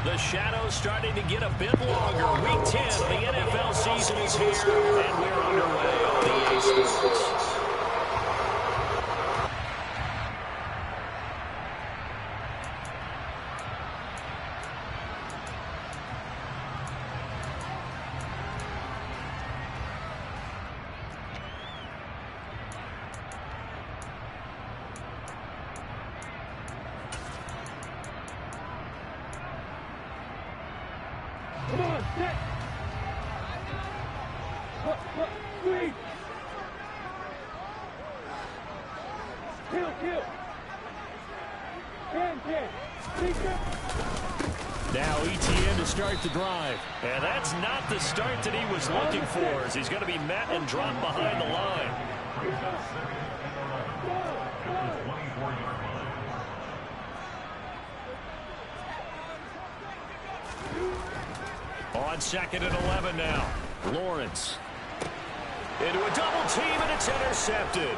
The shadow's starting to get a bit longer. Week 10 of the NFL season is here, and we're underway on EA Sports. Come on, set! Three! Kill! 10. Now ETN to start the drive. And that's not the start that he was looking for, as he's going to be met and dropped behind the line. On 2nd and 11 now. Lawrence. Into a double team, and it's intercepted.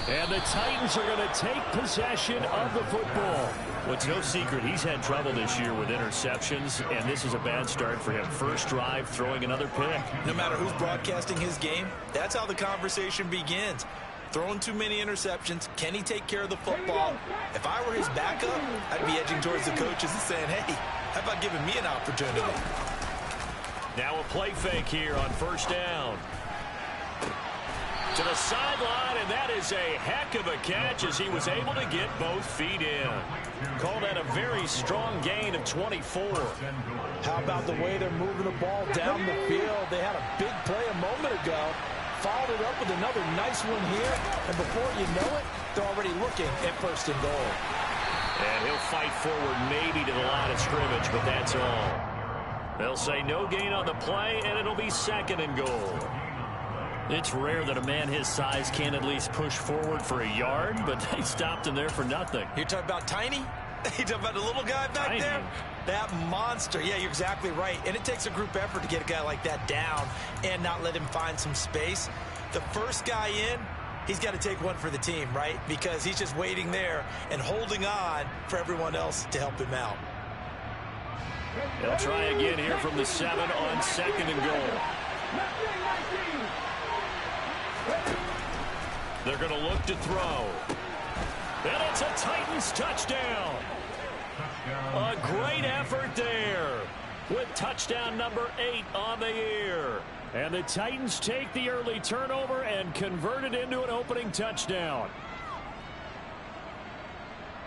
And the Titans are going to take possession of the football. Well, it's no secret he's had trouble this year with interceptions, and this is a bad start for him. First drive, throwing another pick. No matter who's broadcasting his game, that's how the conversation begins. Throwing too many interceptions. Can he take care of the football? If I were his backup, I'd be edging towards the coaches and saying, hey, how about giving me an opportunity? Now a play fake here on first down. To the sideline, and that is a heck of a catch as he was able to get both feet in. Called that a very strong gain of 24. How about the way they're moving the ball down the field? They had a big play a moment ago. Followed it up with another nice one here, and before you know it, they're already looking at 1st and goal. And he'll fight forward maybe to the line of scrimmage, but that's all. They'll say no gain on the play, and it'll be 2nd and goal. It's rare that a man his size can at least push forward for a yard, but they stopped him there for nothing. You're talking about tiny? You talking about the little guy back Tiny. there? That monster. Yeah, you're exactly right. And it takes a group effort to get a guy like that down and not let him find some space. The first guy in, he's got to take one for the team, right? Because he's just waiting there and holding on for everyone else to help him out. They'll try again here from the 7 on 2nd and goal. They're going to look to throw. And it's a Titans touchdown. A great effort there with touchdown number 8 on the year. And the Titans take the early turnover and convert it into an opening touchdown.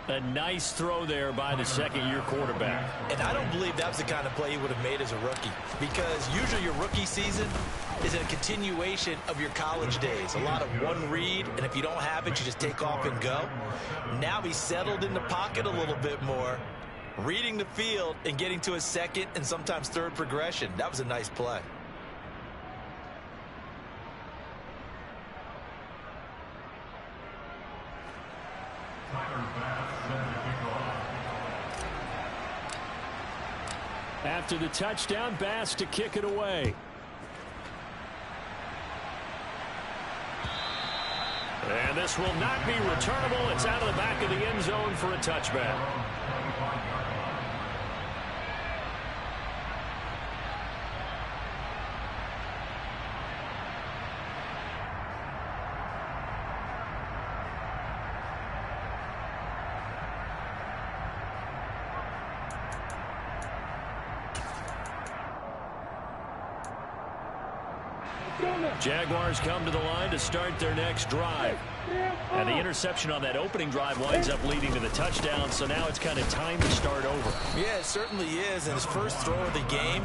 A nice throw there by the second-year quarterback. And I don't believe that was the kind of play he would have made as a rookie, because usually your rookie season is a continuation of your college days. A lot of one read, and if you don't have it, you just take off and go. Now he's settled in the pocket a little bit more, reading the field and getting to his 2nd and sometimes 3rd progression. That was a nice play. After the touchdown, Bass to kick it away. And this will not be returnable. It's out of the back of the end zone for a touchback. Jaguars come to the line to start their next drive. And the interception on that opening drive winds up leading to the touchdown, so now it's kind of time to start over. Yeah, it certainly is, and his first throw of the game.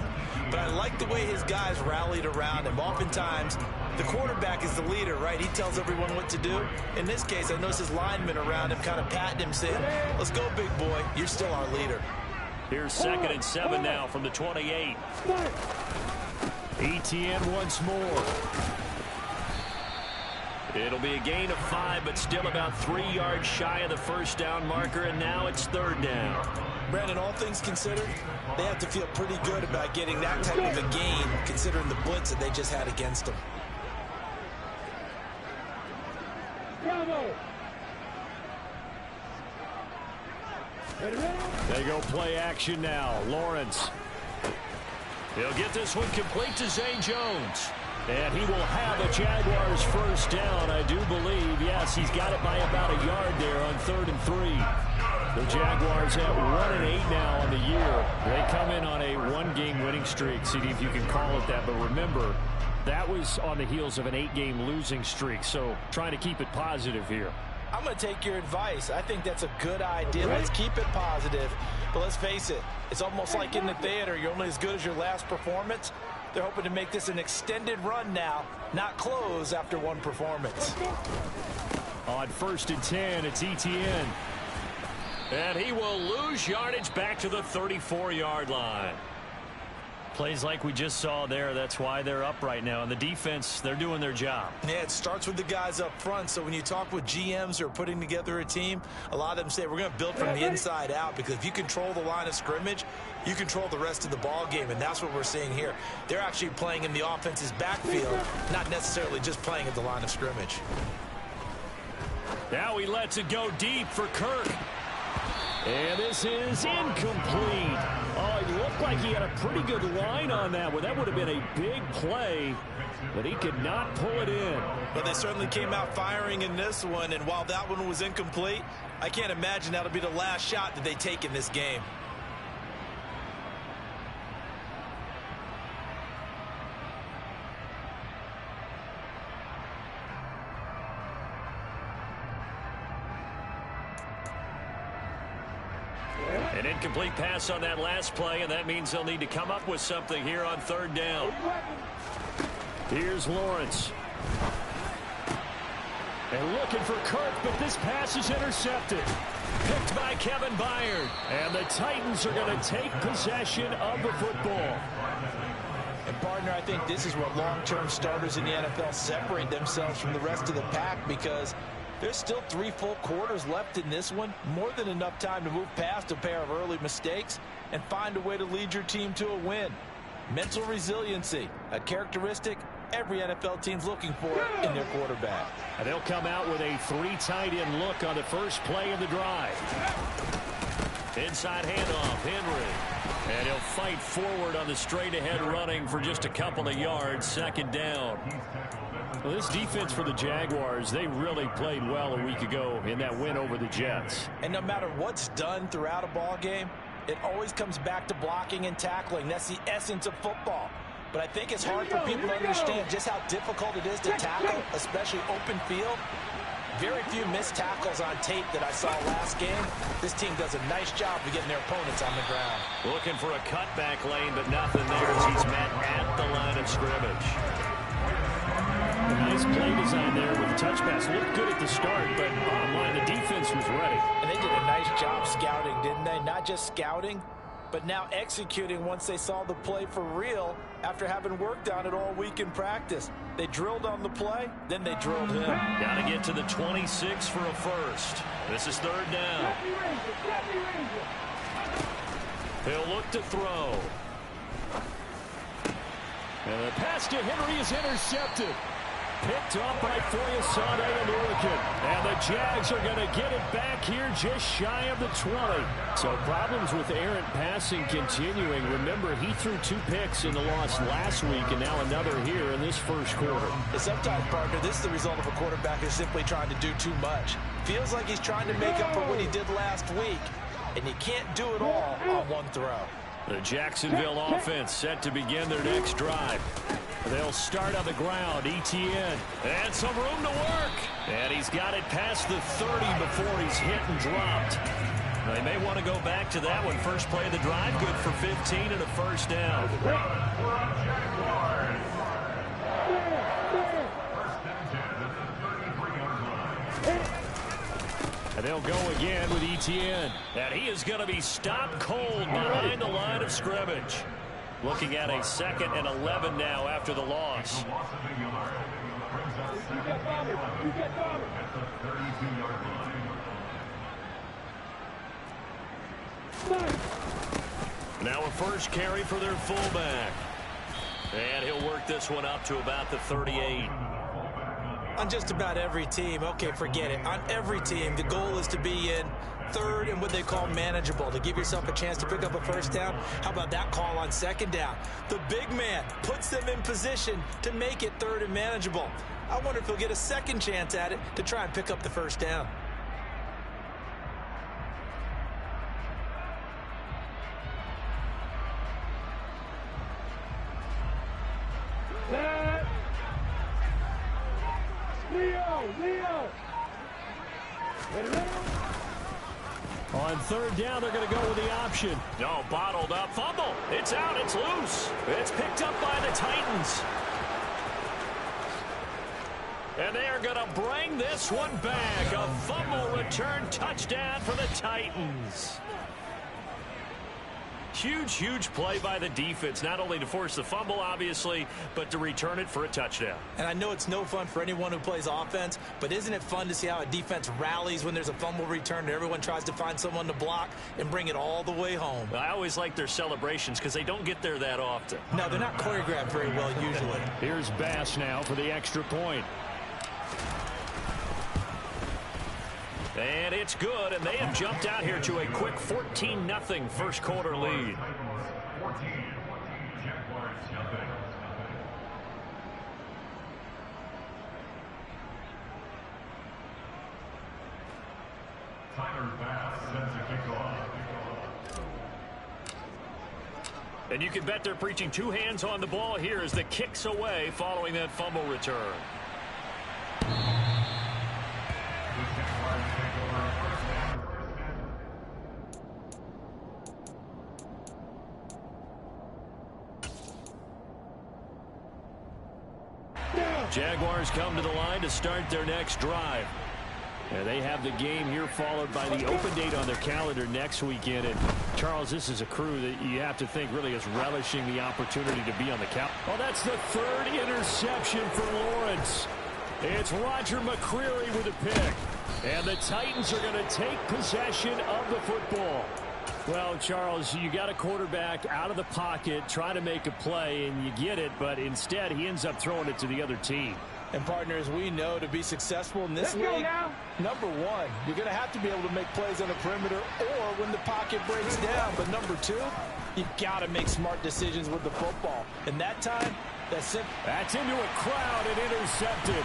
But I like the way his guys rallied around him. Oftentimes, the quarterback is the leader, right? He tells everyone what to do. In this case, I noticed his linemen around him kind of patting him, saying, let's go, big boy. You're still our leader. Here's 2nd and 7 now from the 28. ETN once more. It'll be a gain of 5, but still about 3 yards shy of the first down marker, and now it's 3rd down. Brandon, all things considered, they have to feel pretty good about getting that type of a gain, considering the blitz that they just had against them. Bravo! They go play action now. Lawrence. He'll get this one complete to Zay Jones. And he will have a Jaguars first down, I do believe. Yes, he's got it by about a yard there on 3rd and 3. The Jaguars at 1-8 now on the year. They come in on a one-game winning streak, CD, if you can call it that. But remember, that was on the heels of an 8-game losing streak. So trying to keep it positive here. I'm going to take your advice. I think that's a good idea. Let's keep it positive. But let's face it, it's almost like in the theater. You're only as good as your last performance. They're hoping to make this an extended run now, not close after one performance. On 1st and 10, it's Etienne. And he will lose yardage back to the 34-yard line. Plays like we just saw there. That's why they're up right now. And the defense, they're doing their job. Yeah, it starts with the guys up front. So when you talk with GMs who are putting together a team, a lot of them say we're going to build from the inside out, because if you control the line of scrimmage, you control the rest of the ball game. And that's what we're seeing here. They're actually playing in the offense's backfield, not necessarily just playing at the line of scrimmage. Now he lets it go deep for Kirk. And this is incomplete. Oh, it looked like he had a pretty good line on that one. That would have been a big play, but he could not pull it in. But they certainly came out firing in this one, and while that one was incomplete, I can't imagine that'll be the last shot that they take in this game. An incomplete pass on that last play, and that means they'll need to come up with something here on 3rd down. Here's Lawrence. And looking for Kirk, but this pass is intercepted. Picked by Kevin Byard. And the Titans are going to take possession of the football. And, partner, I think this is what long-term starters in the NFL separate themselves from the rest of the pack, because there's still 3 full quarters left in this one. More than enough time to move past a pair of early mistakes and find a way to lead your team to a win. Mental resiliency, a characteristic every NFL team's looking for in their quarterback. And they'll come out with a 3 tight end look on the first play of the drive. Inside handoff, Henry. And he'll fight forward on the straight-ahead running for just a couple of yards. 2nd down. Well, this defense for the Jaguars, they really played well a week ago in that win over the Jets. And no matter what's done throughout a ball game, it always comes back to blocking and tackling. That's the essence of football. But I think it's hard for people to understand just how difficult it is to tackle, especially open field. Very few missed tackles on tape that I saw last game. This team does a nice job of getting their opponents on the ground. Looking for a cutback lane, but nothing there as he's met at the line of scrimmage. Nice play design there with the touch pass. Looked good at the start, but bottom line, the defense was ready. And they did a nice job scouting, didn't they? Not just scouting, but now executing once they saw the play for real after having worked on it all week in practice. They drilled on the play, then they drilled him. Got to get to the 26 for a first. This is 3rd down. He'll look to throw. And the pass to Henry is intercepted. Picked up by Foyesade and Oregon. And the Jags are going to get it back here just shy of the 20. So problems with errant passing continuing. Remember, he threw 2 picks in the loss last week and now another here in this first quarter. And sometimes, partner, this is the result of a quarterback who's simply trying to do too much. Feels like he's trying to make up for what he did last week. And you can't do it all on one throw. The Jacksonville offense set to begin their next drive. They'll start on the ground. Etienne. And some room to work. And he's got it past the 30 before he's hit and dropped. They may want to go back to that one. First play of the drive, good for 15 and a first down. And they'll go again with Etienne. And he is going to be stopped cold behind the line of scrimmage. Looking at a 2nd and 11 now after the loss. Now a first carry for their fullback. And he'll work this one up to about the 38. On just about every team, okay, forget it. On every team, the goal is to be in third and what they call manageable, to give yourself a chance to pick up a first down. How about that call on second down? The big man puts them in position to make it third and manageable. I wonder if he'll get a second chance at it to try and pick up the first down. Leo! On third down, they're going to go with the option. No, bottled up. Fumble. It's out. It's loose. It's picked up by the Titans. And they are going to bring this one back. A fumble return touchdown for the Titans. Huge play by the defense, not only to force the fumble, obviously, but to return it for a touchdown. And I know it's no fun for anyone who plays offense, but isn't it fun to see how a defense rallies when there's a fumble return and everyone tries to find someone to block and bring it all the way home? I always like their celebrations because they don't get there that often. No, they're not choreographed very well usually. Here's Bass now for the extra point. And it's good, and they have jumped out here to a quick 14-0 first quarter lead. And you can bet they're preaching two hands on the ball here as the kick's away following that fumble return. Jaguars come to the line to start their next drive. And they have the game here followed by the open date on their calendar next weekend. And Charles, this is a crew that you have to think really is relishing the opportunity to be on the count. Well, that's the third interception for Lawrence. It's Roger McCreary with a pick. And the Titans are going to take possession of the football. Well, Charles, you got a quarterback out of the pocket trying to make a play, and you get it, but instead he ends up throwing it to the other team. And partners, we know to be successful in this league, number one, you're going to have to be able to make plays on the perimeter or when the pocket breaks down. But number two, you've got to make smart decisions with the football. And that time, that's it. That's into a crowd and intercepted.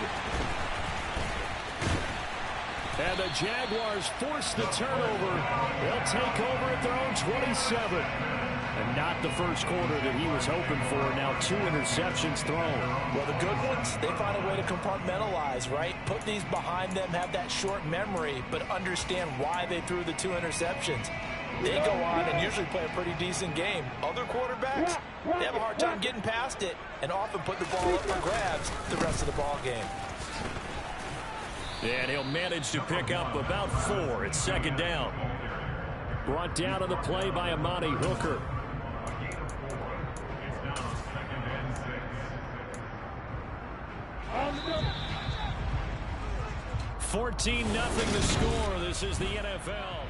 And the Jaguars force the turnover. They'll take over at their own 27. And not the first quarter that he was hoping for. Now 2 interceptions thrown. Well, the good ones, they find a way to compartmentalize, right? Put these behind them, have that short memory, but understand why they threw the 2 interceptions. They go on and usually play a pretty decent game. Other quarterbacks, they have a hard time getting past it and often put the ball up for grabs the rest of the ball game. And he'll manage to pick up about 4. It's second down. Brought down on the play by Amani Hooker. $14-0 the score. This is the NFL.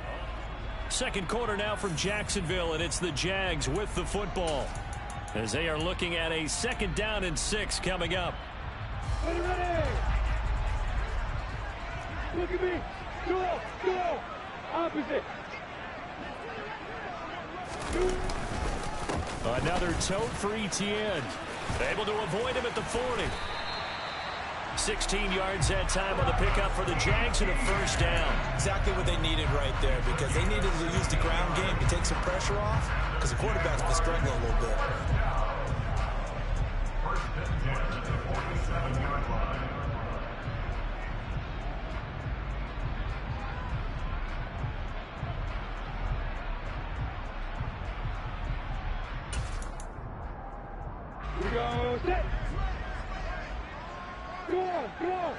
Second quarter now from Jacksonville, and it's the Jags with the football as they are looking at a 2nd down and 6 coming up. Ready! Look at me. Go. Opposite. Another tote for Etienne. Able to avoid him at the 40. 16 yards that time on the pickup for the Jags and a first down. Exactly what they needed right there because they needed to use the ground game to take some pressure off because the quarterback's been struggling a little bit. We go set. Go on.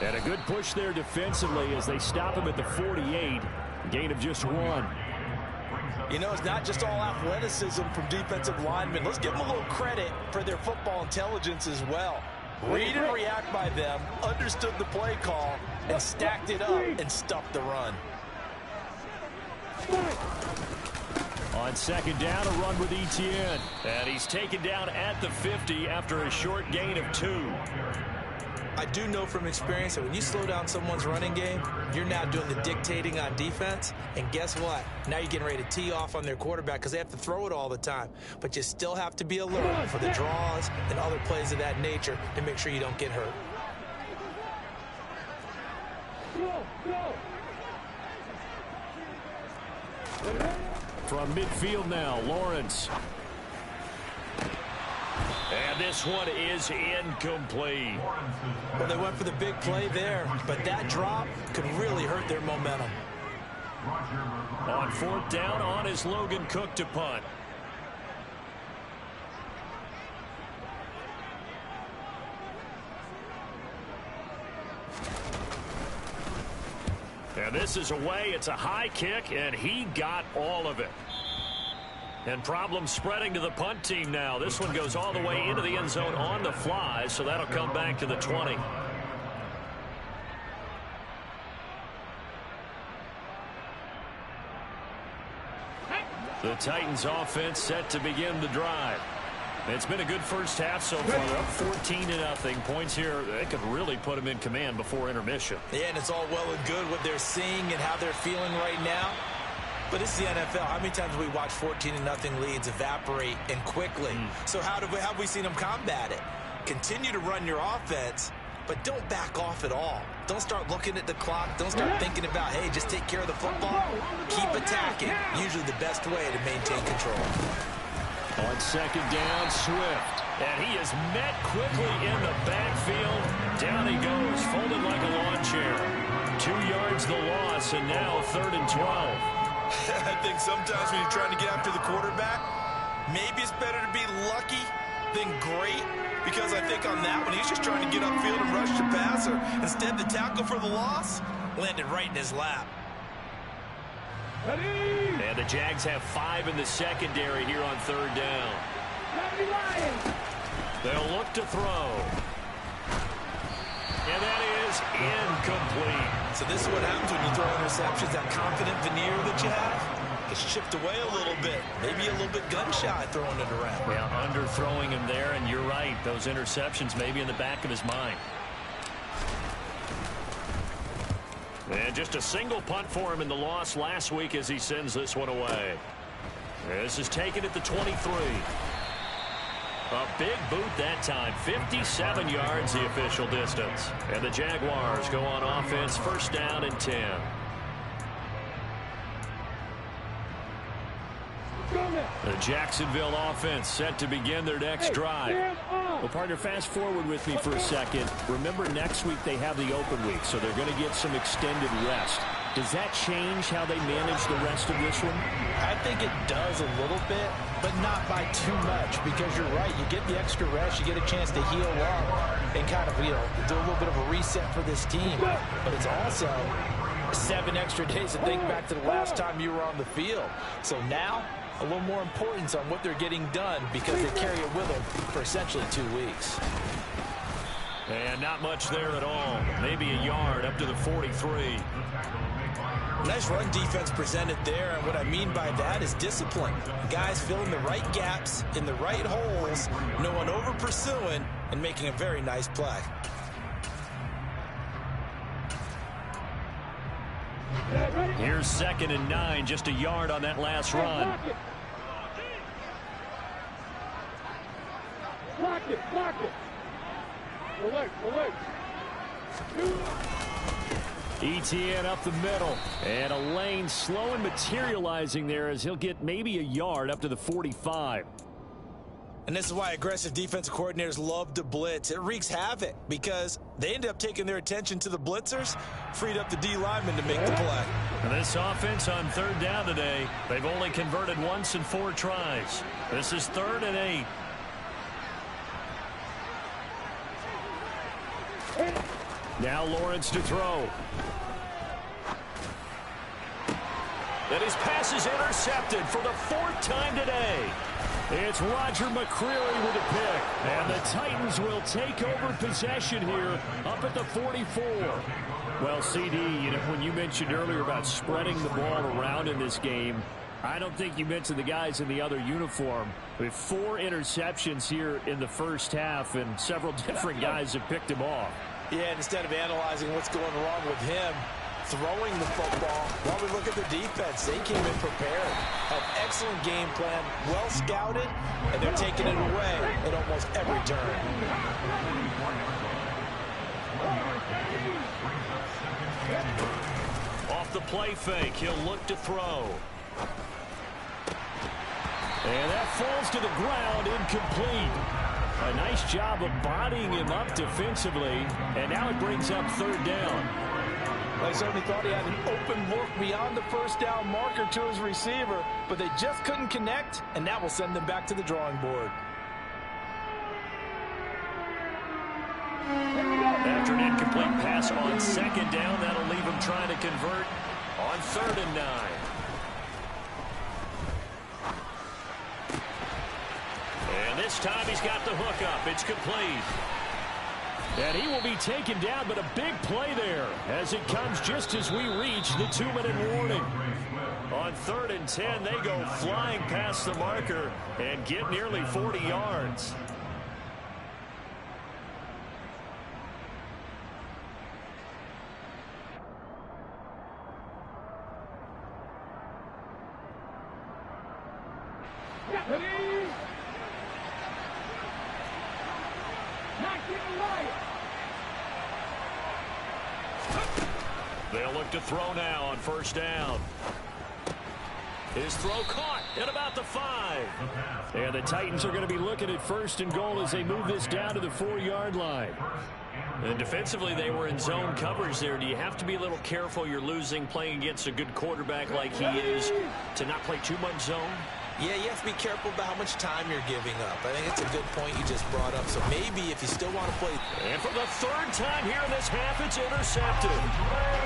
And a good push there defensively as they stop him at the 48. Gain of just 1. You know, it's not just all athleticism from defensive linemen. Let's give them a little credit for their football intelligence as well. Read and react by them, understood the play call, and stacked it up and stuffed the run. On second down, a run with Etienne. And he's taken down at the 50 after a short gain of 2. I do know from experience that when you slow down someone's running game, you're now doing the dictating on defense. And guess what? Now you're getting ready to tee off on their quarterback because they have to throw it all the time. But you still have to be alert for the draws and other plays of that nature to make sure you don't get hurt. From midfield now, Lawrence. And this one is incomplete. Well, they went for the big play there, but that drop could really hurt their momentum. On fourth down, on is Logan Cook to punt. And this is away. It's a high kick, and he got all of it. And problems spreading to the punt team now. This one goes all the way into the end zone on the fly, so that'll come back to the 20. The Titans offense set to begin the drive. It's been a good first half so far. They're up 14-0. Points here, they could really put them in command before intermission. Yeah, and it's all well and good what they're seeing and how they're feeling right now. But it's the NFL. How many times have we watched 14-0 leads evaporate and quickly? So how have we seen them combat it? Continue to run your offense, but don't back off at all. Don't start looking at the clock. Don't start thinking about, hey, just take care of the football. Keep attacking. Usually the best way to maintain control. On second down, Swift. And he is met quickly in the backfield. Down he goes, folded like a lawn chair. 2 yards the loss, and now 3rd and 12. I think sometimes when you're trying to get after the quarterback, maybe it's better to be lucky than great, because I think on that one, he's just trying to get upfield and rush the passer. Instead, the tackle for the loss landed right in his lap. And the Jags have 5 in the secondary here on 3rd down. They'll look to throw. And that is incomplete. So this is what happens when you throw interceptions. That confident veneer that you have gets chipped away a little bit. Maybe a little bit gun-shy throwing it around. Yeah, underthrowing him there, and you're right. Those interceptions may be in the back of his mind. And just a single punt for him in the loss last week as he sends this one away. This is taken at the 23. A big boot that time. 57 yards the official distance. And the Jaguars go on offense, 1st down and 10. The Jacksonville offense set to begin their next drive. Well, partner, fast forward with me for a second. Remember, next week they have the open week, so they're going to get some extended rest. Does that change how they manage the rest of this one? I think it does a little bit, but not by too much, because you're right. You get the extra rest. You get a chance to heal up and kind of, do a little bit of a reset for this team. But it's also 7 extra days to think back to the last time you were on the field. So now, a little more importance on what they're getting done, because they carry it with them for essentially 2 weeks. And not much there at all. Maybe a yard up to the 43. Nice run defense presented there, and what I mean by that is discipline. Guys filling the right gaps in the right holes, no one over pursuing, and making a very nice play. Here's 2nd and 9, just a yard on that last run. Block it, block it. Relax. Etienne up the middle. And a lane slow and materializing there as he'll get maybe a yard up to the 45. And this is why aggressive defensive coordinators love to blitz. It wreaks havoc because they end up taking their attention to the blitzers, freed up the D linemen to make the play. And this offense on 3rd down today, they've only converted once in 4 tries. This is 3rd and 8. Now Lawrence to throw. And his pass is intercepted for the 4th time today. It's Roger McCreary with a pick. And the Titans will take over possession here up at the 44. Well, CD, when you mentioned earlier about spreading the ball around in this game, I don't think you mentioned the guys in the other uniform. With 4 interceptions here in the first half, and several different guys have picked him off. Yeah, and instead of analyzing what's going wrong with him throwing the football, while we look at the defense, they came in prepared. Had excellent game plan, well scouted, and they're taking it away at almost every turn. Off the play fake, he'll look to throw. And that falls to the ground, incomplete. A nice job of bodying him up defensively, and now it brings up 3rd down. I certainly thought he had an open look beyond the first down marker to his receiver, but they just couldn't connect, and that will send them back to the drawing board. After an incomplete pass on 2nd down, that'll leave him trying to convert on 3rd and 9. And this time he's got the hook up. It's complete. And he will be taken down, but a big play there as it comes just as we reach the 2-minute warning. On 3rd and 10, they go flying past the marker and get nearly 40 yards. They'll look to throw now on 1st down. His throw caught at about the 5. And the Titans are going to be looking at 1st and goal as they move this down to the 4-yard line. And defensively, they were in zone coverage there. Do you have to be a little careful? You're losing playing against a good quarterback like he is to not play too much zone? Yeah, you have to be careful about how much time you're giving up. I think it's a good point you just brought up. So maybe if you still want to play. And for the 3rd time here in this half, it's intercepted.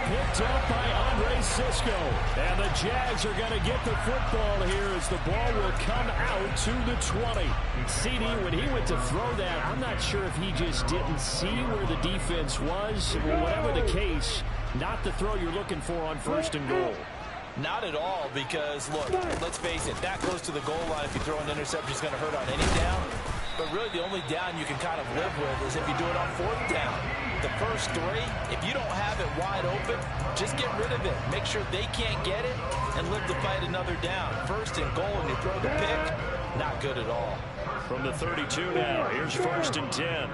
Picked up by Andre Sisco. And the Jags are going to get the football here as the ball will come out to the 20. CD, when he went to throw that, I'm not sure if he just didn't see where the defense was. Whatever the case, not the throw you're looking for on 1st and goal. Not at all, because, look, let's face it, that goes to the goal line. If you throw an interception, it's going to hurt on any down. But really, the only down you can kind of live with is if you do it on 4th down. The first 3, if you don't have it wide open, just get rid of it. Make sure they can't get it and live to fight another down. 1st and goal, and you throw the pick, not good at all. From the 32 now, here's 1st and 10.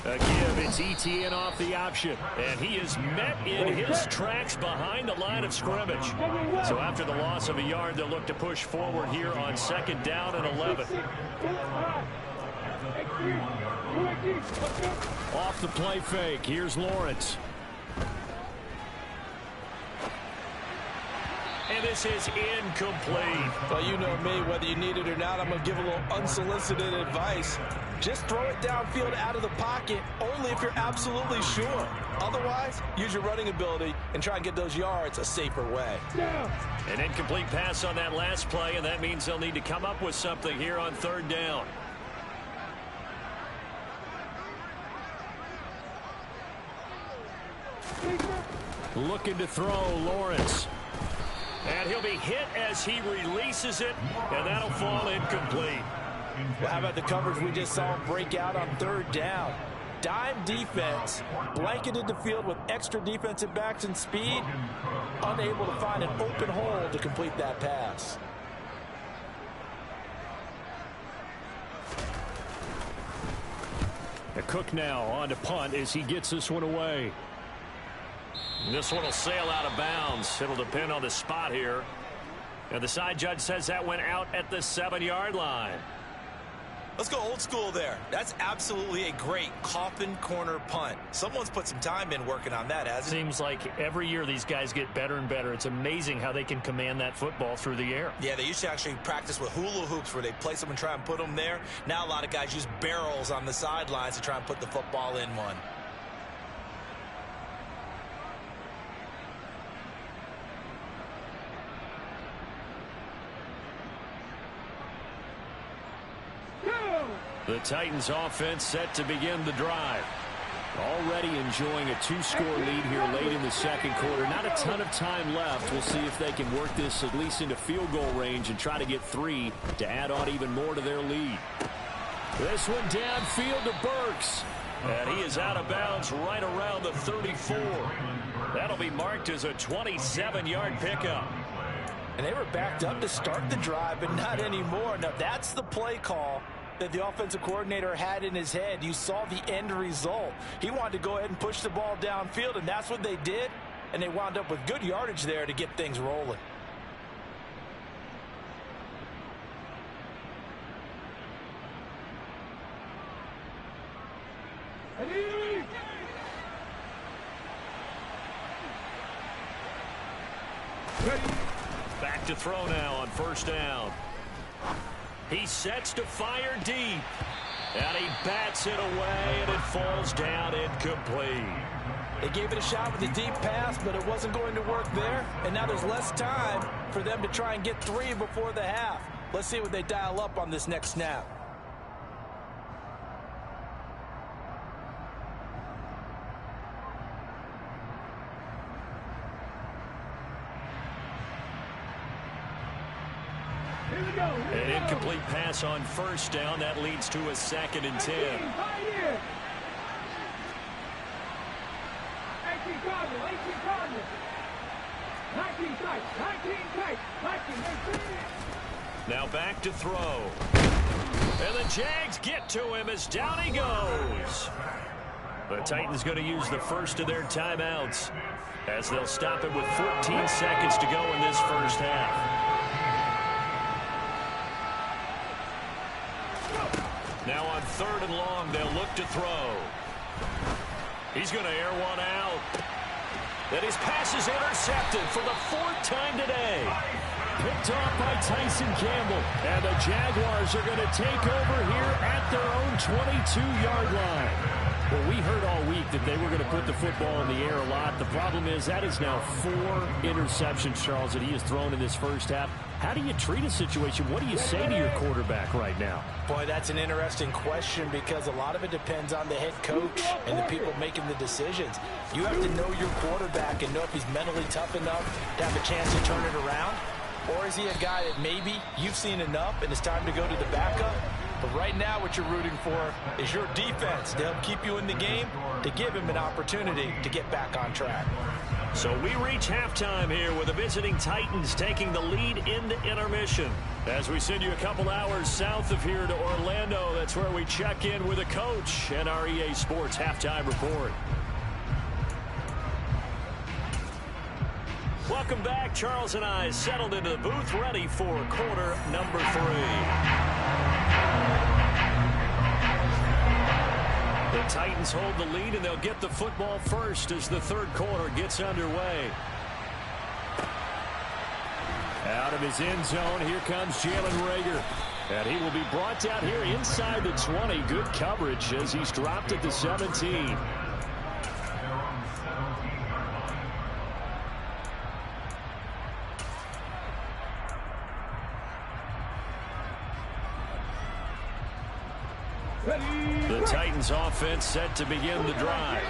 A give, it's ETN off the option, and he is met in his tracks behind the line of scrimmage. So after the loss of a yard, they'll look to push forward here on 2nd down and 11. Off the play fake, here's Lawrence. And this is incomplete. Well, you know me, whether you need it or not, I'm going to give a little unsolicited advice. Just throw it downfield out of the pocket, only if you're absolutely sure. Otherwise, use your running ability and try and get those yards a safer way. An incomplete pass on that last play, and that means they'll need to come up with something here on 3rd down. Looking to throw, Lawrence. And he'll be hit as he releases it, and that'll fall incomplete. Well, how about the coverage we just saw him break out on 3rd down? Dime defense, blanketed the field with extra defensive backs and speed, unable to find an open hole to complete that pass. A Cook now on to punt as he gets this one away. This one will sail out of bounds. It'll depend on the spot here. And the side judge says that went out at the 7-yard line. Let's go old school there. That's absolutely a great coffin corner punt. Someone's put some time in working on that, hasn't it? Seems like every year these guys get better and better. It's amazing how they can command that football through the air. Yeah, they used to actually practice with hula hoops where they place them and try and put them there. Now a lot of guys use barrels on the sidelines to try and put the football in one. The Titans offense set to begin the drive. Already enjoying a 2-score lead here late in the second quarter. Not a ton of time left. We'll see if they can work this at least into field goal range and try to get 3 to add on even more to their lead. This one downfield to Burks. And he is out of bounds right around the 34. That'll be marked as a 27-yard pickup. And they were backed up to start the drive, but not anymore. Now, that's the play call that the offensive coordinator had in his head. You saw the end result. He wanted to go ahead and push the ball downfield, and that's what they did. And they wound up with good yardage there to get things rolling. Back to throw now on first down. He sets to fire deep. And he bats it away, and it falls down incomplete. They gave it a shot with a deep pass, but it wasn't going to work there. And now there's less time for them to try and get 3 before the half. Let's see what they dial up on this next snap. An incomplete pass on first down. That leads to a 2nd and 10. Now back to throw. And the Jags get to him as down he goes. The Titans going to use the first of their timeouts as they'll stop it with 14 seconds to go in this first half. Now on 3rd and long, they'll look to throw. He's going to air one out. And his pass is intercepted for the 4th time today. Picked off by Tyson Campbell. And the Jaguars are going to take over here at their own 22-yard line. Well, we heard all week that they were going to put the football in the air a lot. The problem is that is now 4 interceptions, Charles, that he has thrown in this first half. How do you treat a situation? What do you say to your quarterback right now? Boy, that's an interesting question because a lot of it depends on the head coach and the people making the decisions. You have to know your quarterback and know if he's mentally tough enough to have a chance to turn it around. Or is he a guy that maybe you've seen enough and it's time to go to the backup? But right now what you're rooting for is your defense to help keep you in the game, to give him an opportunity to get back on track. So we reach halftime here with the visiting Titans taking the lead into intermission. As we send you a couple hours south of here to Orlando, that's where we check in with a coach and our EA Sports halftime report. Welcome back. Charles and I settled into the booth, ready for quarter number 3. The Titans hold the lead, and they'll get the football first as the 3rd quarter gets underway. Out of his end zone, here comes Jalen Reagor. And he will be brought down here inside the 20. Good coverage as he's dropped at the 17. The Titans offense set to begin the drive.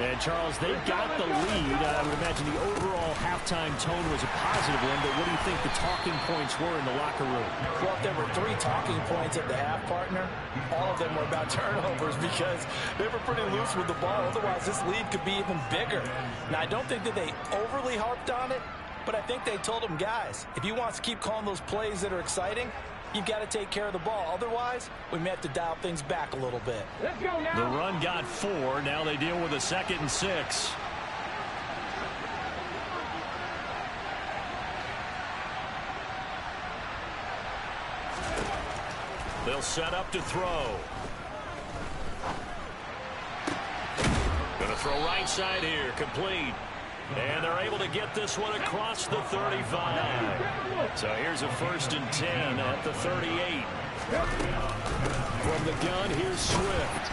And, Charles, they got the lead. I would imagine the overall halftime tone was a positive one, but what do you think the talking points were in the locker room? Well, if there were 3 talking points at the half, partner, all of them were about turnovers because they were pretty loose with the ball. Otherwise, this lead could be even bigger. Now, I don't think that they overly harped on it, but I think they told them, guys, if you want to keep calling those plays that are exciting, you've got to take care of the ball. Otherwise, we may have to dial things back a little bit. Let's go now. The run got 4. Now they deal with a 2nd and 6. They'll set up to throw. Going to throw right side here. Complete. And they're able to get this one across the 35. So here's a 1st and 10 at the 38. From the gun, here's Swift.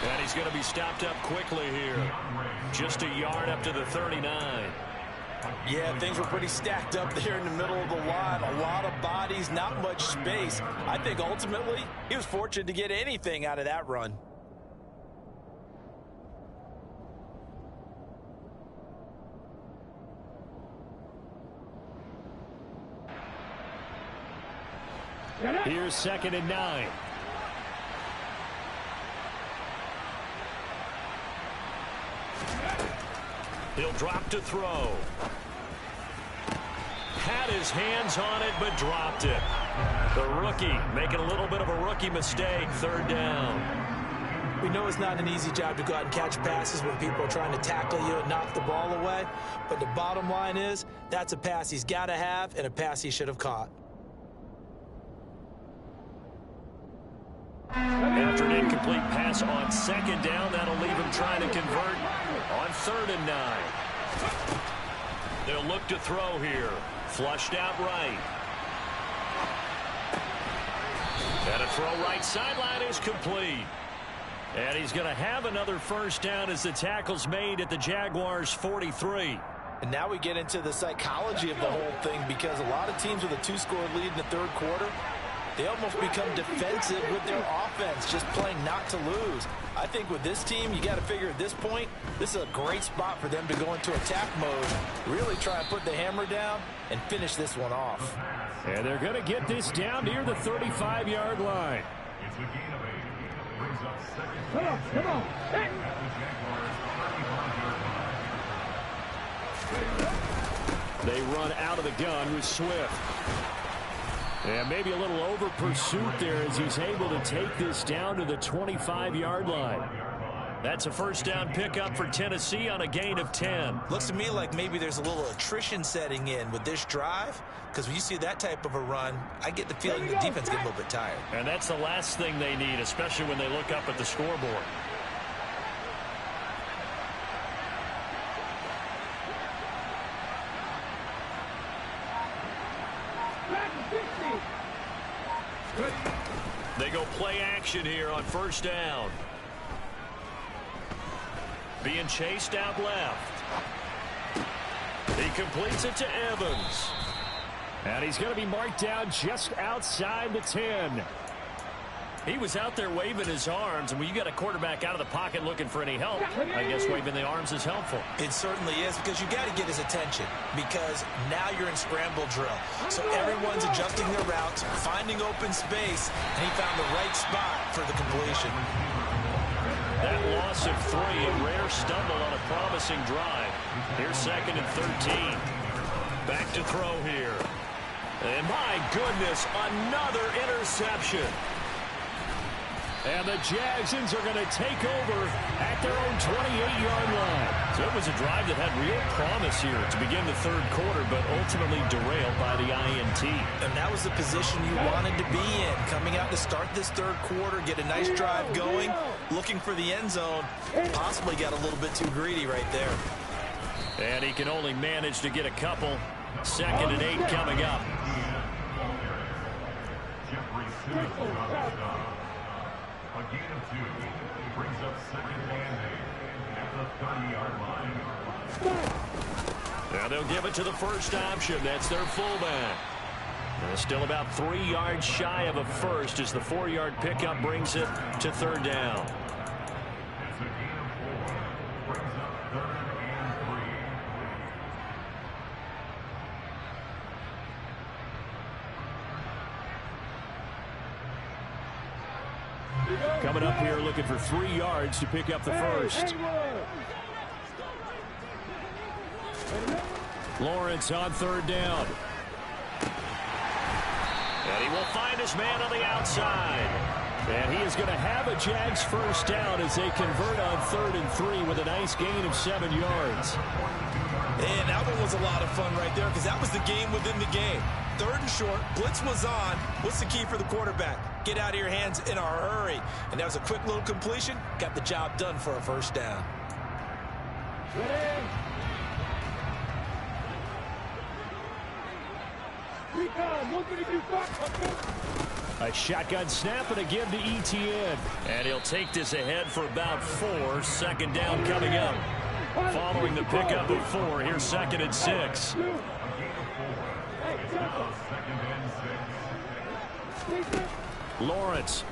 And he's going to be stopped up quickly here. Just a yard up to the 39. Yeah, things were pretty stacked up there in the middle of the line. A lot of bodies, not much space. I think ultimately he was fortunate to get anything out of that run. Here's 2nd and 9. He'll drop to throw. Had his hands on it, but dropped it. The rookie making a little bit of a rookie mistake. 3rd down. We know it's not an easy job to go out and catch passes when people are trying to tackle you and knock the ball away. But the bottom line is, that's a pass he's got to have and a pass he should have caught. After an incomplete pass on 2nd down, that'll leave him trying to convert on 3rd and 9. They'll look to throw here. Flushed out right. And a throw right sideline is complete. And he's going to have another 1st down as the tackle's made at the Jaguars' 43. And now we get into the psychology of the whole thing, because a lot of teams with a 2-score lead in the 3rd quarter, they almost become defensive with their offense, just playing not to lose. I think with this team, you got to figure at this point, this is a great spot for them to go into attack mode, really try and put the hammer down and finish this one off. And they're going to get this down near the 35-yard line. Come on. Hey. They run out of the gun with Swift. And maybe a little over pursuit there as he's able to take this down to the 25-yard line. That's a 1st down pickup for Tennessee on a gain of 10. Looks to me like maybe there's a little attrition setting in with this drive, because when you see that type of a run, I get the feeling the defense gets a little bit tired. And that's the last thing they need, especially when they look up at the scoreboard. They go play action here on 1st down. Being chased out left. He completes it to Evans. And he's going to be marked down just outside the 10. He was out there waving his arms, and when you got a quarterback out of the pocket looking for any help, I guess waving the arms is helpful. It certainly is, because you got to get his attention, because now you're in scramble drill. So everyone's adjusting their routes, finding open space, and he found the right spot for the completion. That loss of 3, a rare stumble on a promising drive. Here's 2nd and 13. Back to throw here. And my goodness, another interception. And the Jagsons are going to take over at their own 28-yard line. So it was a drive that had real promise here to begin the 3rd quarter, but ultimately derailed by the INT. And that was the position you wanted to be in, coming out to start this 3rd quarter, get a nice drive going, looking for the end zone. Possibly got a little bit too greedy right there. And he can only manage to get a couple. 2nd and 8 coming up. A gain of 2 brings up 2nd and 8 at the 30-yard line. Now they'll give it to the first option. That's their fullback. And still about 3 yards shy of a first as the 4-yard pickup brings it to 3rd down. It's a gain of 4, brings up 3rd and 3. Coming up here looking for 3 yards to pick up the first. Lawrence on 3rd down. And he will find his man on the outside. And he is going to have a Jags 1st down as they convert on 3rd and 3 with a nice gain of 7 yards. And that one was a lot of fun right there, because that was the game within the game. 3rd and short, blitz was on. What's the key for the quarterback? Get out of your hands in a hurry. And that was a quick little completion. Got the job done for a 1st down. A shotgun snap and again to ETN. And he'll take this ahead for about 4. 2nd down coming up. Following the pickup of 4, here's 2nd and 6. Lawrence.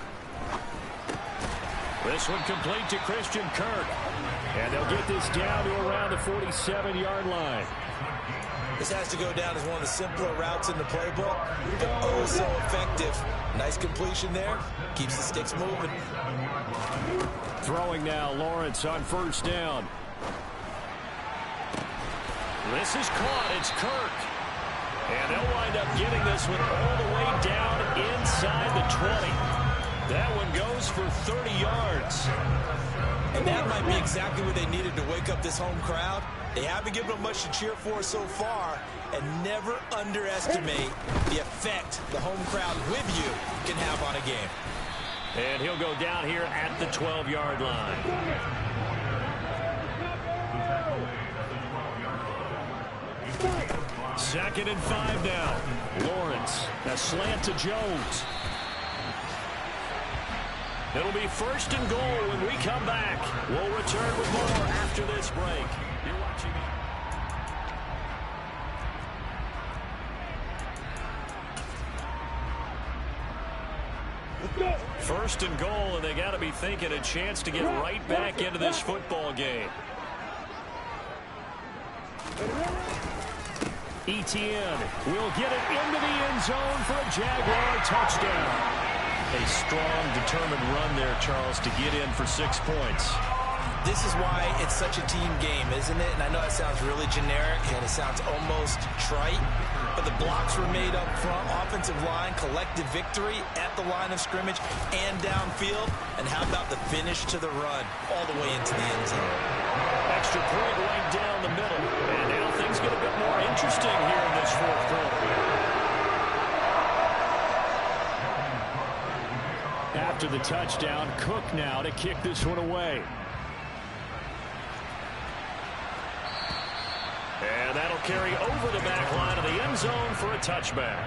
This one complete to Christian Kirk. And they'll get this down to around the 47-yard line. This has to go down as one of the simpler routes in the playbook, but oh so effective. Nice completion there. Keeps the sticks moving. Throwing now, Lawrence on first down. This is caught. It's Kirk. And they'll wind up getting this one all the way down inside the 20. That one goes for 30 yards. And that might be exactly what they needed to wake up this home crowd. They haven't given them much to cheer for so far. And never underestimate the effect the home crowd with you can have on a game. And he'll go down here at the 12-yard line. Second and 5 now. Lawrence, a slant to Jones. It'll be first and goal when we come back. We'll return with more after this break. You're watching. First and goal, and they got to be thinking a chance to get right back into this football game. Etienne will get it into the end zone for a Jaguar touchdown. A strong, determined run there, Charles, to get in for 6 points. This is why it's such a team game, isn't it? And I know it sounds really generic and it sounds almost trite, but the blocks were made up front, offensive line, collective victory at the line of scrimmage and downfield. And how about the finish to the run all the way into the end zone? Extra point right down the middle. And now things get a bit more interesting here in this fourth quarter. After the touchdown, Cook now to kick this one away. And that'll carry over the back line of the end zone for a touchback.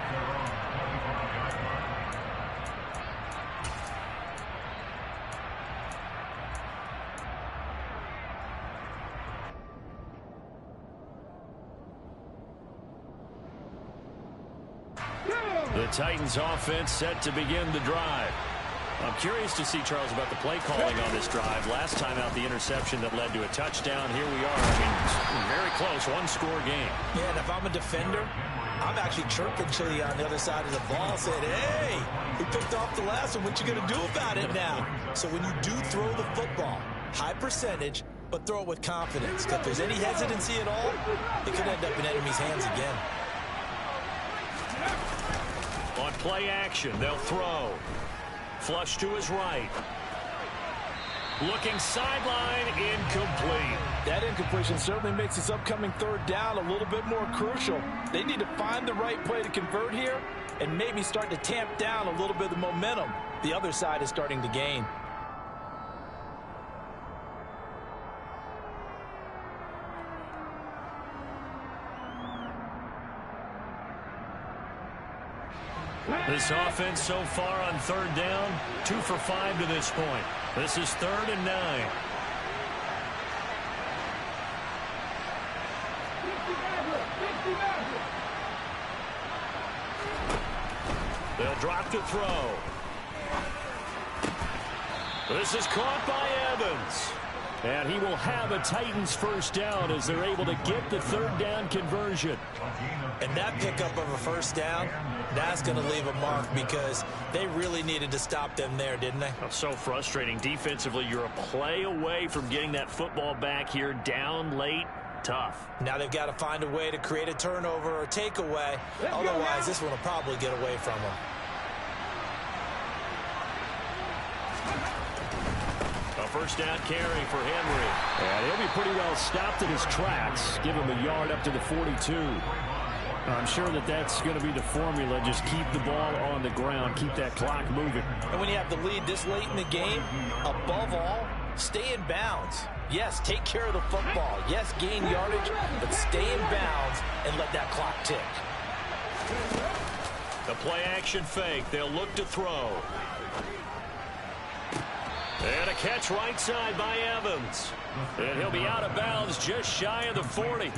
The Titans offense set to begin the drive. I'm curious to see, Charles, about the play calling on this drive. Last time out, the interception that led to a touchdown. Here we are. I mean, very close, one-score game. Yeah, and if I'm a defender, I'm actually chirping to you on the other side of the ball, saying, hey, we picked off the last one. What you going to do about it now? So when you do throw the football, high percentage, but throw it with confidence. Because if there's any hesitancy at all, it could end up in enemy's hands again. On play action, they'll throw. Flush to his right. Looking sideline, incomplete. That incompletion certainly makes this upcoming third down a little bit more crucial. They need to find the right play to convert here and maybe start to tamp down a little bit of the momentum the other side is starting to gain. This offense so far on third down, 2 for 5 to this point. This is 3rd and 9. They'll drop to throw. This is caught by Evans. And he will have a Titans first down as they're able to get the third down conversion. And that pickup of a first down, that's going to leave a mark because they really needed to stop them there, didn't they? Oh, so frustrating. Defensively, you're a play away from getting that football back here down late. Tough. Now they've got to find a way to create a turnover or takeaway. Otherwise, this one will probably get away from them. A first down carry for Henry. And he'll be pretty well stopped in his tracks. Give him a yard up to the 42. I'm sure that that's going to be the formula. Just keep the ball on the ground. Keep that clock moving. And when you have the lead this late in the game, above all, stay in bounds. Yes, take care of the football. Yes, gain yardage, but stay in bounds and let that clock tick. The play action fake. They'll look to throw. And a catch right side by Evans. And he'll be out of bounds just shy of the 40.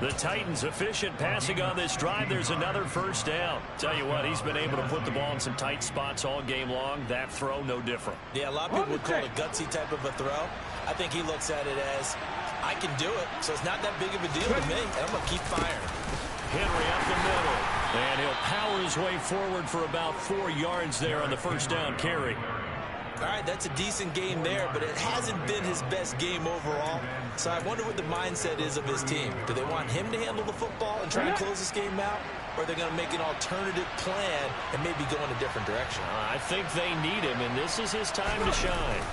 The Titans efficient passing on this drive. There's another first down. Tell you what, he's been able to put the ball in some tight spots all game long. That throw, no different. Yeah, a lot of people would call it a gutsy type of a throw. I think he looks at it as I can do it, so it's not that big of a deal to me, and I'm going to keep firing. Henry up the middle, and he'll power his way forward for about 4 yards there on the first down carry. All right, that's a decent game there, but it hasn't been his best game overall. So I wonder what the mindset is of his team. Do they want him to handle the football and try and close this game out? Or are they going to make an alternative plan and maybe go in a different direction? I think they need him, and this is his time to shine.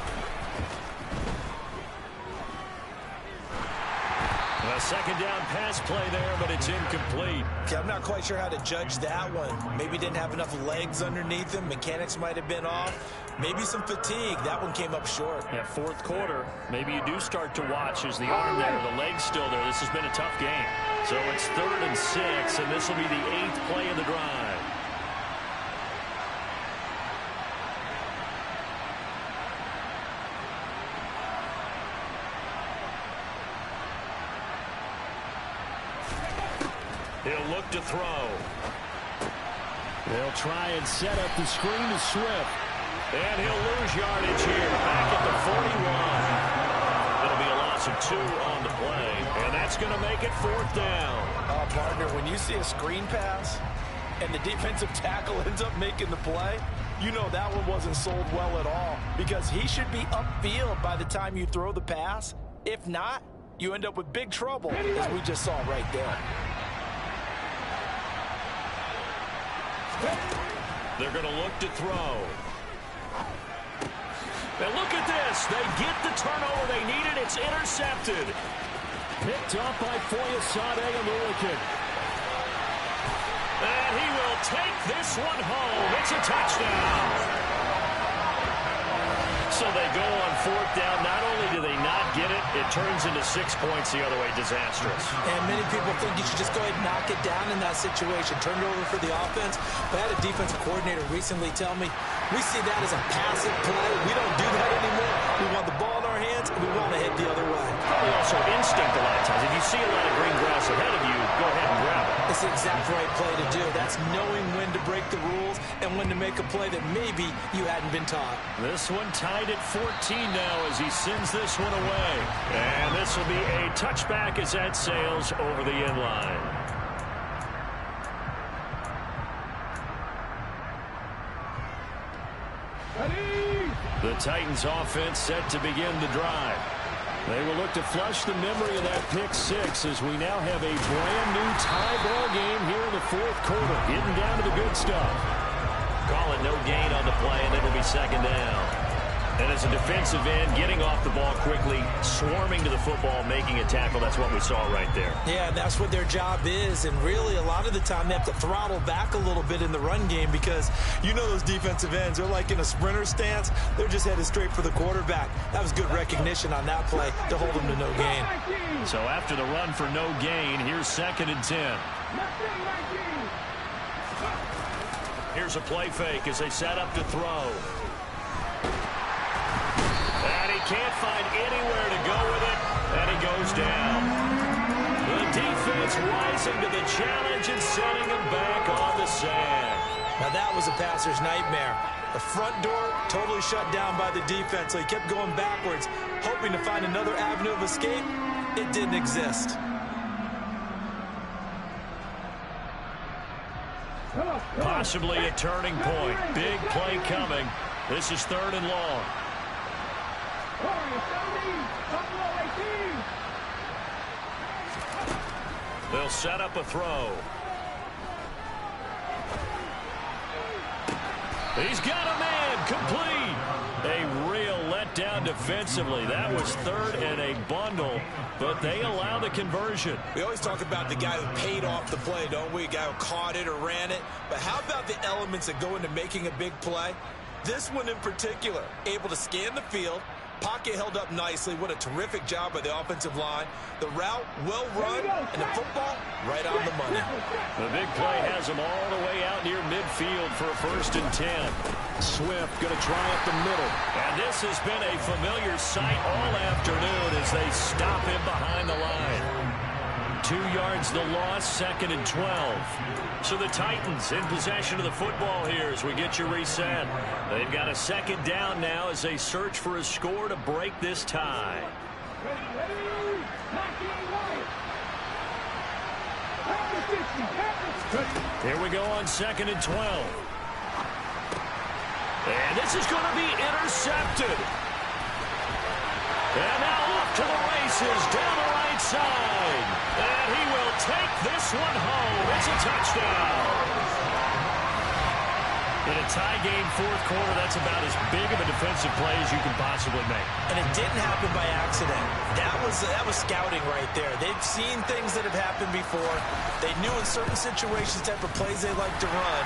A second down pass play there, but it's incomplete. Okay, I'm not quite sure how to judge that one. Maybe didn't have enough legs underneath him. Mechanics might have been off. Maybe some fatigue. That one came up short. Yeah, fourth quarter, maybe you do start to watch as the arm there, the leg's still there. This has been a tough game. So it's 3rd and 6, and this will be the 8th play of the drive. He'll look to throw. They'll try and set up the screen to Swift. And he'll lose yardage here. Back at the 41. It'll be a loss of 2 on the play. And that's going to make it 4th down. Partner, when you see a screen pass and the defensive tackle ends up making the play, you know that one wasn't sold well at all. Because he should be upfield by the time you throw the pass. If not, you end up with big trouble, as we just saw right there. They're going to look to throw. And look at this. They get the turnover they needed. It's intercepted. Picked up by Foyesade Aluakin. And he will take this one home. It's a touchdown. So they go on 4th down. Not only do they not get it, it turns into 6 points the other way. Disastrous. And many people think you should just go ahead and knock it down in that situation. Turn it over for the offense. But I had a defensive coordinator recently tell me, we see that as a passive play. We don't do that anymore. We want the ball in our hands, and we want to head the other way. Probably also instinct a lot of times. If you see a lot of green grass ahead of you, go ahead and grab it. It's the exact right play to do. That's knowing when to break the rules and when to make a play that maybe you hadn't been taught. This one tied at 14 now as he sends this one away. And this will be a touchback as that sails over the end line. The Titans offense set to begin the drive. They will look to flush the memory of that pick 6 as we now have a brand new tie ball game here in the 4th quarter. Getting down to the good stuff. Call it no gain on the play, and it'll be 2nd down. And as a defensive end, getting off the ball quickly, swarming to the football, making a tackle, that's what we saw right there. Yeah, that's what their job is. And really, a lot of the time, they have to throttle back a little bit in the run game because you know those defensive ends, they're like in a sprinter stance. They're just headed straight for the quarterback. That was good recognition on that play to hold them to no gain. So after the run for no gain, here's 2nd and 10. Here's a play fake as they set up to throw. And he can't find anywhere to go with it, and he goes down. The defense rising to the challenge and setting him back on the sand. Now that was a passer's nightmare. The front door totally shut down by the defense, so he kept going backwards, hoping to find another avenue of escape. It didn't exist. Possibly a turning point. Big play coming. This is 3rd and long. They'll set up a throw. He's got a man. Complete. A real letdown defensively. That was 3rd and a bundle, but they allow the conversion. We always talk about the guy who paid off the play, don't we? A guy who caught it or ran it. But how about the elements that go into making a big play? This one in particular, able to scan the field. Pocket held up nicely. What a terrific job by the offensive line. The route, well run, and the football, right on the money. The big play has them all the way out near midfield for a 1st and 10. Swift going to try up the middle. And this has been a familiar sight all afternoon as they stop him behind the line. 2 yards the loss, 2nd and 12. So the Titans in possession of the football here as we get you reset. They've got a 2nd down now as they search for a score to break this tie. Here we go on 2nd and 12. And this is going to be intercepted. And now off to the races down the right side. And he will take this one home. It's a touchdown. In a tie game 4th quarter, that's about as big of a defensive play as you can possibly make. And it didn't happen by accident. That was scouting right there. They've seen things that have happened before. They knew in certain situations type of plays they like to run,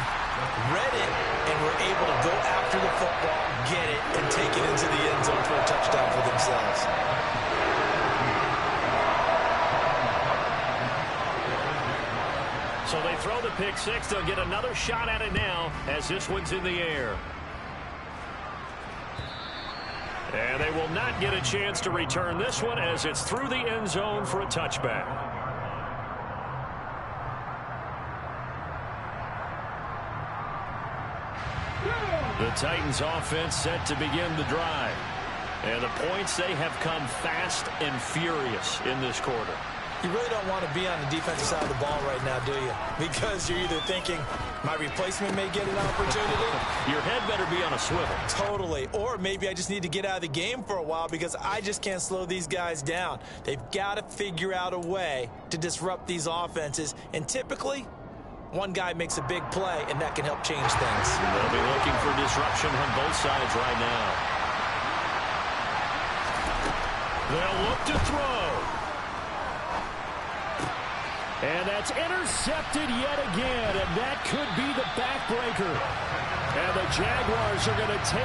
read it, and were able to go after the football, get it, and take it into the end zone for a touchdown for themselves. So they throw the pick six. They'll get another shot at it now as this one's in the air. And they will not get a chance to return this one as it's through the end zone for a touchback. The Titans offense set to begin the drive. And the points, they have come fast and furious in this quarter. You really don't want to be on the defensive side of the ball right now, do you? Because you're either thinking, my replacement may get an opportunity. Your head better be on a swivel. Totally. Or maybe I just need to get out of the game for a while because I just can't slow these guys down. They've got to figure out a way to disrupt these offenses. And typically, one guy makes a big play, and that can help change things. They'll be looking for disruption on both sides right now. They'll look to throw. And that's intercepted yet again, and that could be the backbreaker. And the Jaguars are going to take